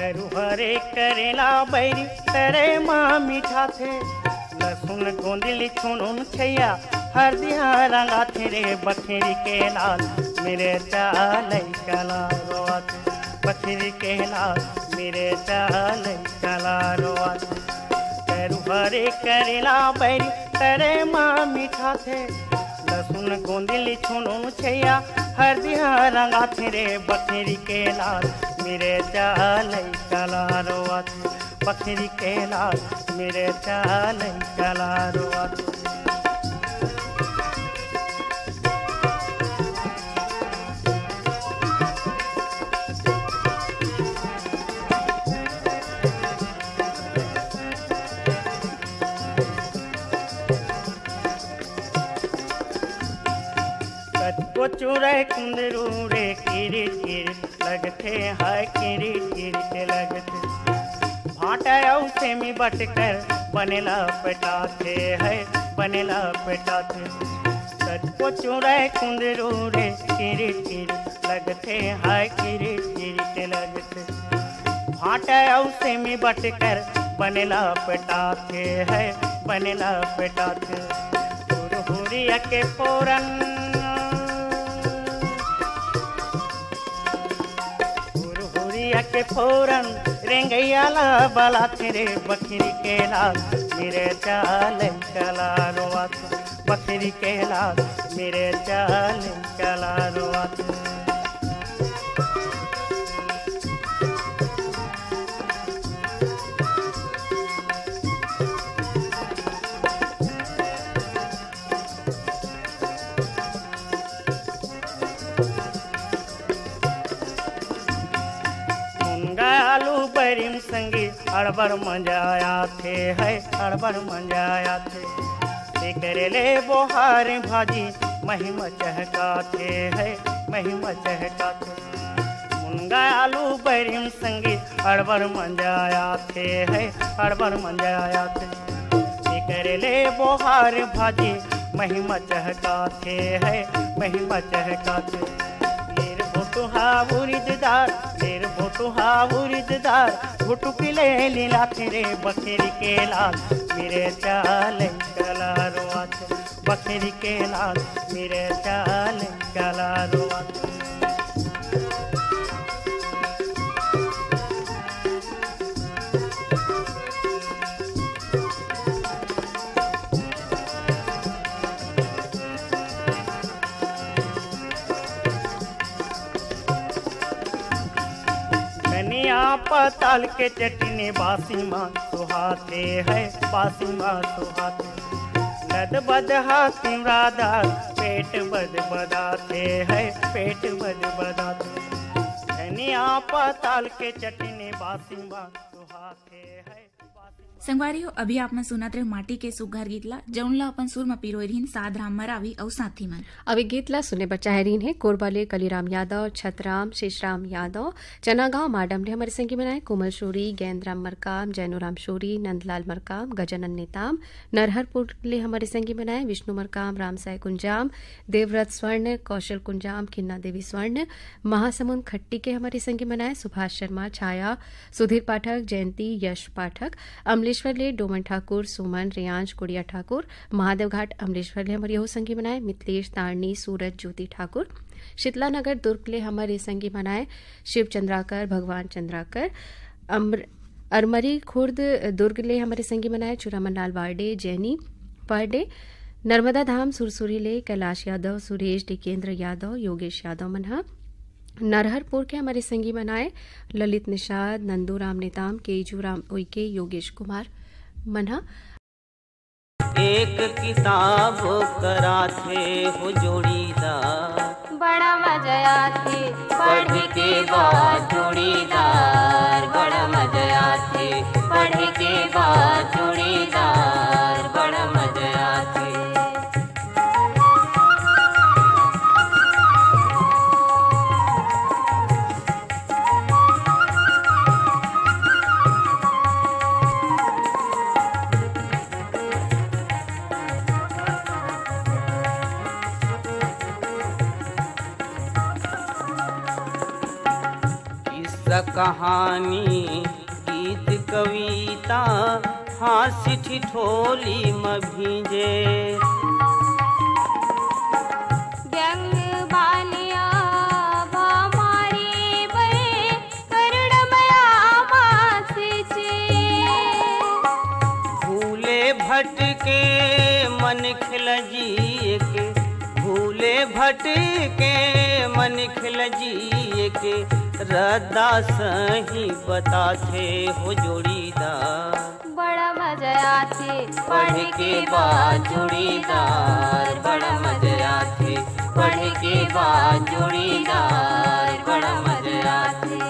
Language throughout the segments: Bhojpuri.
करू हरे करेला बैरी तरे माँ मीठा थे लहसुन गोंदली छुनुन छैया हरदिया रंगा थे रे बखेरी के लाल मेरे चाल कला रोआत बखेरी के लाल मेरे चाल कला रोआत करू हरे करेला बैरी तरे माँ मीठा थे लहसुन गोंदली छुनुन छैया हरदिया रंगा थे रे बखेरी के लाल मेरे चाल कला रोआत बखेरी के लाल मेरे चाल कला रोआत चूरे कुंदरू रे किरिट किरिट लगते हाय किरिट किरिट लगते भाटा उसे में बटकर बनेला पटाते है बनेला पटाते सचको चूरे कुंदरू रे किरिट किरिट लगते हाय किरिट किरिट लगते भाटा उसे में बटकर बनेला पटाते है बनेला पटाते हुरिया के पोरन के फोरन रेंगैयाला बाला तेरे बखरी के लाल मेरे चाल कला रोआत बखरी के लाल मेरे चाल कला रोआत संगी अड़बड़ मंजाया थे है अड़बड़ मंजाया थे करेले बोहार भाजी महिमा चहका थे है महिमा चहका थे मुनगा आलू बैरिम संगी अड़बड़ मंजाया थे है अड़बड़ मंजाया थे करेले बोहार भाजी महिमा चहका थे है महिमा चहका थे उरिददार तेर भोटू हा उरिददार भोटू पिले लीला तेरे बखेरी के लाल मेरे चाल कला रोआत बखेरी के लाल मेरे चाल कला रोआत पताल के चटनी बासी माँ सुहाते है बासी माँ सुहाते नद बदहा तिमरादार पेट बद बदाते है पेट बद बदाते धनिया पताल के चटनी बासी माँ सुहाते है संगवारी अभी आपने सुनत रहे माटी के सुघर गीतला जौनला अपन सुर में पिरोरीन साधराम मरावी और साथी मन अभी गीतला सुने बचाहरीन है कोरबाले कलीराम यादव छतराम शेषराम यादव चनागांव माडमले हमारे संगी बनाए कोमल शोरी गेंद्राम मरकाम जैनूराम शोरी नंदलाल मरकाम गजानन नेताम नरहरपुर ले हमारे संगी बनाए विष्णु मरकाम रामसाय कुंजाम देवव्रत स्वर्ण कौशल कुंजाम खिन्ना देवी स्वर्ण महासमुंद खट्टी के हमारे संगी बनाए सुभाष शर्मा छाया सुधीर पाठक जयंती यश पाठक अमलेश्वर ले डोमन ठाकुर सुमन रियांश गुड़िया ठाकुर महादेव घाट अमलेश्वर ले हमारे यहो संगी बनाए मिथिलेश तारणी सूरज ज्योति ठाकुर शीतला नगर दुर्ग ले हमारे संगी बनाए शिव चंद्राकर भगवान चंद्राकर अरमरी खुर्द दुर्ग ले हमारे संगी बनाए चुरामन लाल वार्डे जैनी पार्डे नर्मदा धाम सुरसुरी ले कैलाश यादव सुरेश डिकेंद्र यादव योगेश यादव मनहा नरहरपुर के हमारे संगी बनाए ललित निषाद नंदूराम नेताम केजूराम उइके योगेश कुमार मनहा एक किताब करा थे हो जोड़ीदार बड़ा मजा आती पढ़ के बाद जोड़ीदार बड़ा मजा आती पढ़ के बाद जोड़ीदार बड़ा मजा आती कहानी गीत कविता हास्य ठिठोली में भींजे। व्यंग बालिया भामारी बरे करुणमया मासिचे। भूले भटके मन खिलजिए के, भूले भटके मन खिलजिए के, रद्दा सही बताथे हो जोड़ीदार। बड़ा मजा आथे पढ़ के बाद जोड़ीदार, बड़ा मजा आथे पढ़ के बाद जोड़ीदार, बड़ा मजा आथे।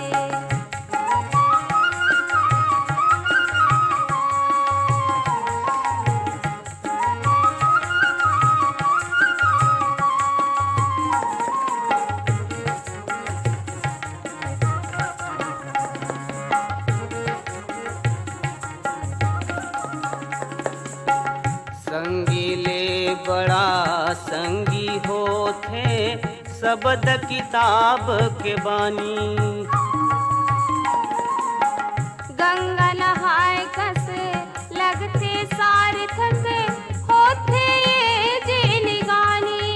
संगीले बड़ा संगी होथे शब्द किताब के बानी। गंगा नहाए कस लगते सार्थक होथे ये जिनगानी।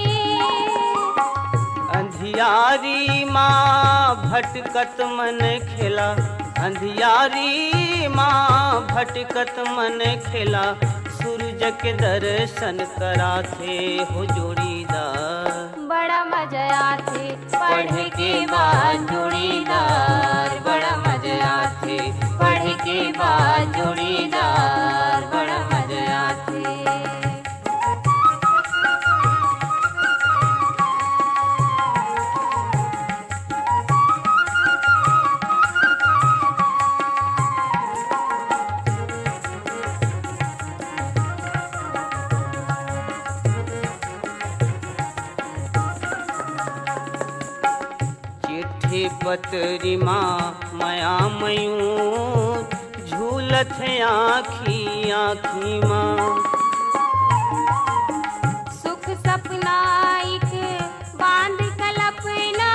अंधियारी माँ भटकत मन खेला, अंधियारी माँ भटकत मन खेला, सूरज के दर्शन कराथे हो जोड़ीदार। बड़ा मजा आथे पढ़ के बाद जोड़ीदार, बड़ा मजा आथे पढ़ के बाद जोड़ीदार, बड़ा मजा आथे। पतरी माँ माया मयूर झूलत आँखी आँखी माँ। सुख सपना एक बांध कल्पना,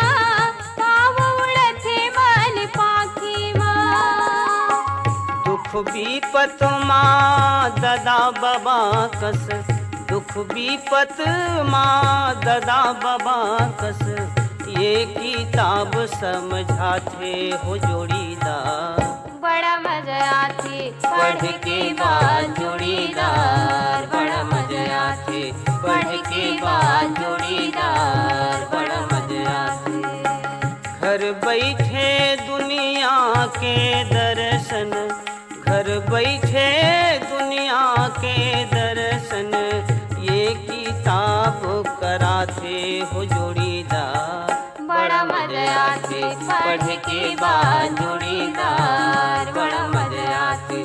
पाव उड़ते मन पाखी माँ। दुख विपत माँ ददा बाबा कस, दुख विपत माँ ददा बाबा कस, ये किताब समझाते हो जोड़ीदार। बड़ा मजा आथे पढ़ के बाद जोड़ीदार, बड़ा मजा आथे पढ़ के बाद जोड़ीदार, बड़ा मजा आथे। घर बैठे दुनिया के दर्शन, घर बैठे दुनिया के दर्शन, ये किताब कराते हो जोड़ीदार। बड़ा मजा आथे पढ़ के बाद जोड़ीदार, बड़ा मजा आथे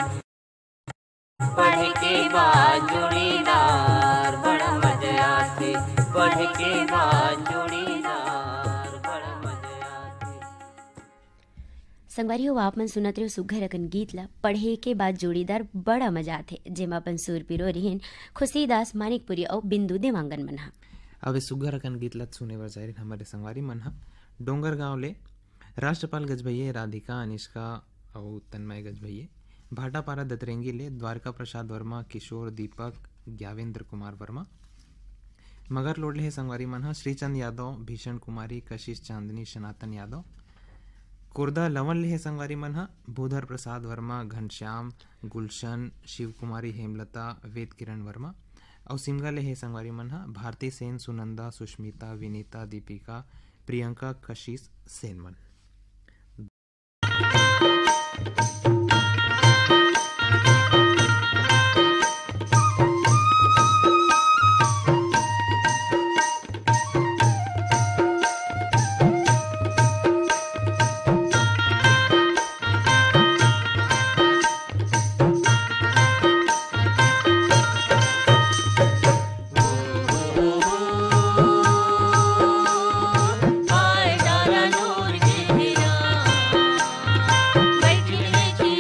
पढ़ के बाद जोड़ीदार, बड़ा मजा आथे पढ़ के बाद जोड़ीदार, बड़ा मजा आथे। संगवारी हो आप मन सुनत रहे सुघर अकन गीत ला पढ़े के बाद जोड़ीदार बड़ा मजा आथे, जेमा अपन सुर पिरो रिहिन खुशीदास मानिकपुरी और बिंदु देवांगन मनहा। अब सुघर अकन गीत ला सुने बर जाहिर हमारे संगवारी मनहा डोंगर गांव ले राष्ट्रपाल गजभैये, राधिका, अनिष्का और तन्मय गजभैये, भाटापारा दतरेंगी ले द्वारका प्रसाद वर्मा, किशोर, दीपक, ज्ञावेंद्र कुमार वर्मा, मगर लोड ले संगवारी मनहा श्रीचंद यादव, भीषण कुमारी, कशिश चांदनी, सनातन यादव, कुर्दा लवन ले संगवारी मनहा भूधर प्रसाद वर्मा, घनश्याम, गुलशन, शिव कुमारी, हेमलता, वेद किरण वर्मा और सिमगा ले संगवारी मनहा भारती सेन, सुनंदा, सुष्मिता, विनीता, दीपिका, प्रियंका, कशिश सेनमन। बैठी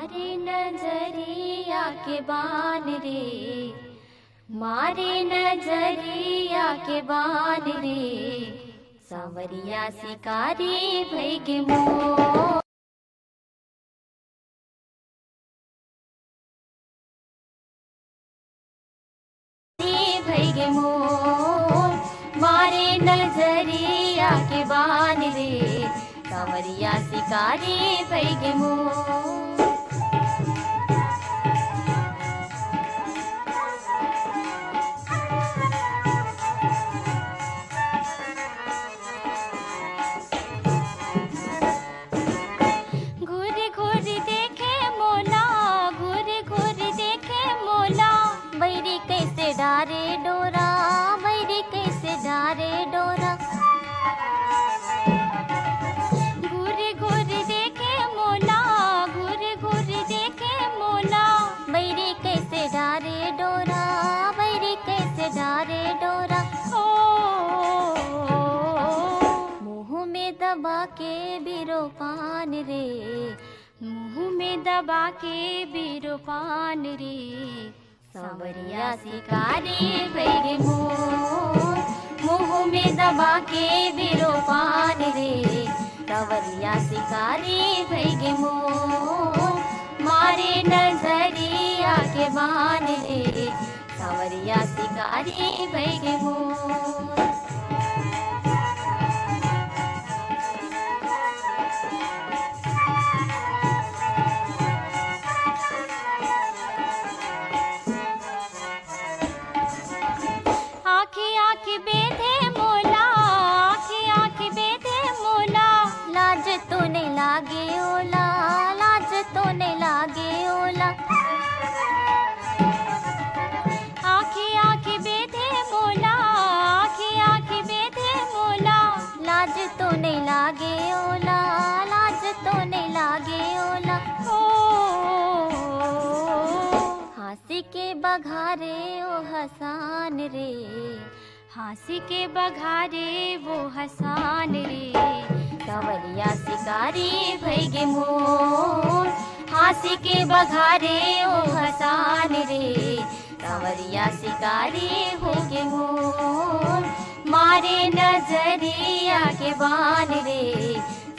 मारे नजरिया के बान रे, मारे नजरिया के बान रे, सांवरिया शिकारी भैगे मोर। भैगे मोर, मारे नजरिया के बान रे, सांवरिया शिकारी भैगे मोर। डारे डोरा, बैरी कैसे डारे डोरा, घूरे घूरे देखे मोला, घूरे घूरे देखे मोला, बैरी कैसे डारे डोरा, बैरी कैसे डारे डोरा। ओ मुँह में दबा के बिरो पान रे, मुँह में दबा के बिरो पान रे, सांवरिया शिकारी भैगे मोर, मुँह में दबा के बिरो पान रे, सांवरिया शिकारी भैगे मोर, मारे नजरिया के बान रे, सांवरिया शिकारी भैगे मोर। आँखें बेधे मोला, आँखें बेधे मोला, लाज तो नहीं लागे ओला, लाज तो नहीं लागे ओला। आँखें बेधे मोला, आँखें बेधे मोला, लाज तो नहीं लागे ओला, लाज तो नहीं लागे ओला। हांसी के बघारे ओ हसान रे, हांसी के बघारे वो हसान रे, सांवरिया शिकारी भैगे मोर, हांसी के बघारे ओ हसान रे, सांवरिया शिकारी भैगे मोर, मारे नजरिया के बान रे,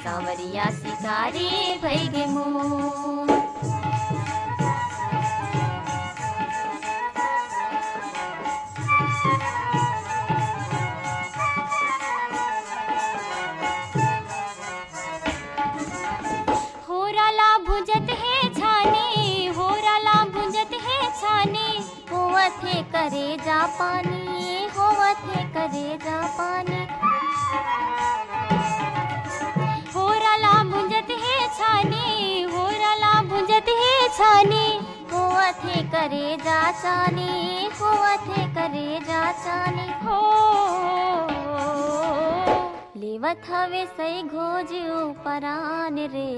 सांवरिया शिकारी भैगे मोर। भुंजत है छानी, होराला भुंजत है छानी, होवत है करे जा पानी, होवत है करे जा पानी। होराला भुंजत है छानी, होराला भुंजत है छानी, होवत है करे जा चानी, होवत है करे जा चानी। हो लेवत हवे सही घोज उपरान रे,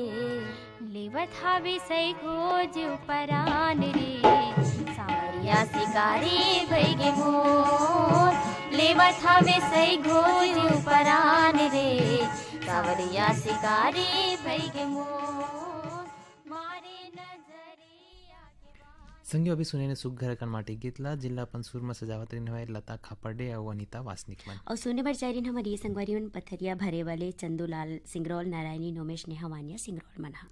लेवत हवे सही घोज उपरान रे, सांवरिया शिकारी भैगे मोर, लेवत हवे सही घोज उपरान रे, सांवरिया शिकारी भैगे मोर, मारे नजरिया के। संगी अभी सुने ने सुघर कन माटी गीतला जिला अपन सुर में सजावत रहे लता खापड़े और अनिता वासनिक मन और सुने बर चारिन हमारी संगवारी पथरिया भरे वाले चंदूलाल सिंगरौल नारायणी नोमेश ने हवानिया सिंगरौल मना।